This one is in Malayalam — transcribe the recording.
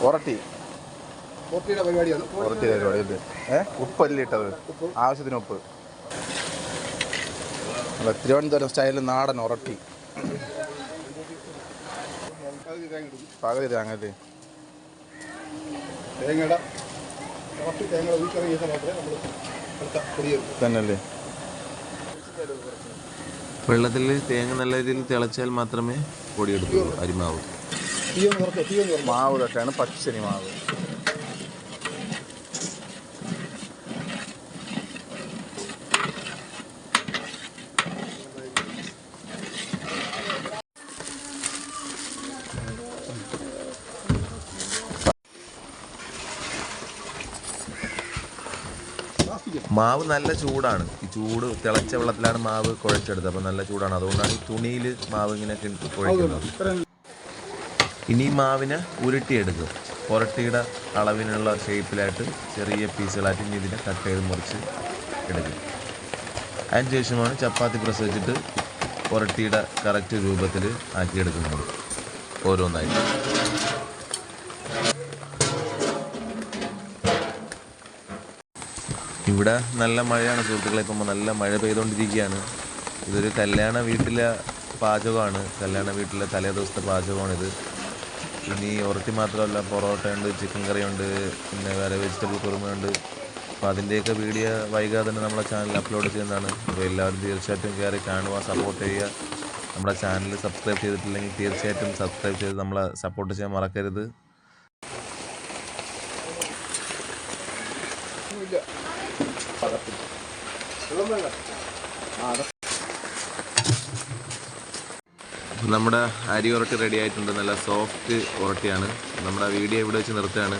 ഉറട്ടി പരിപാടിയാണ്. ഉപ്പല്ലേ ഇട്ടത്? ആവശ്യത്തിന് ഉപ്പ്. തിരുവനന്തപുരം സ്റ്റൈലിൽ നാടൻ ഉറട്ടി. പകുതി തേങ്ങല്ലേ? തന്നെയല്ലേ? വെള്ളത്തിൽ തേങ്ങ നല്ല രീതിയിൽ തിളച്ചാൽ മാത്രമേ പൊടിയെടുക്കൂ. അരിമാവ് മാവ് ഇതൊക്കെയാണ് പച്ചരി മാവ്. മാവ് നല്ല ചൂടാണ്. ഈ ചൂട് തിളച്ച വെള്ളത്തിലാണ് മാവ് കുഴച്ചെടുത്തത്. അപ്പോൾ നല്ല ചൂടാണ്. അതുകൊണ്ടാണ് ഈ തുണിയിൽ മാവ് ഇങ്ങനെ കുഴക്കുന്നത്. ഇനി മാവിനെ ഉരുട്ടിയെടുക്കും. പുരട്ടിയുടെ അളവിനുള്ള ഷേപ്പിലായിട്ട് ചെറിയ പീസുകളായിട്ട് ഇനി ഇതിനെ കട്ട് ചെയ്ത് മുറിച്ച് എടുക്കും. അതിന് ശേഷമാണ് ചപ്പാത്തി പ്രസ് വെച്ചിട്ട് പുരട്ടിയുടെ കറക്റ്റ് രൂപത്തിൽ ആക്കിയെടുക്കുന്നത് ഓരോന്നായിട്ട്. ഇവിടെ നല്ല മഴയാണ് സുഹൃത്തുക്കളെ. ഇപ്പം നല്ല മഴ പെയ്തുകൊണ്ടിരിക്കുകയാണ്. ഇതൊരു കല്യാണ വീട്ടിലെ പാചകമാണ്. കല്യാണ വീട്ടിലെ തലേ ദിവസത്തെ പാചകമാണിത്. ഇനി ഉറട്ടി മാത്രമല്ല, പൊറോട്ടയുണ്ട്, ചിക്കൻ കറിയുണ്ട്, പിന്നെ വേറെ വെജിറ്റബിൾ കുറുമയുണ്ട്. അപ്പോൾ അതിൻ്റെയൊക്കെ വീഡിയോ വൈകാതെ തന്നെ നമ്മളെ ചാനലിൽ അപ്ലോഡ് ചെയ്യുന്നതാണ്. അപ്പോൾ എല്ലാവരും തീർച്ചയായിട്ടും കയറി കാണുക, സപ്പോർട്ട് ചെയ്യുക. നമ്മുടെ ചാനൽ സബ്സ്ക്രൈബ് ചെയ്തിട്ടില്ലെങ്കിൽ തീർച്ചയായിട്ടും സബ്സ്ക്രൈബ് ചെയ്ത് നമ്മളെ സപ്പോർട്ട് ചെയ്യാൻ മറക്കരുത്. നമ്മുടെ അരി ഉറട്ടി റെഡി ആയിട്ടുണ്ട്. നല്ല സോഫ്റ്റ് ഉറട്ടിയാണ്. നമ്മുടെ വീഡിയോ ഇവിടെ വെച്ച് നിർത്തുകയാണ്.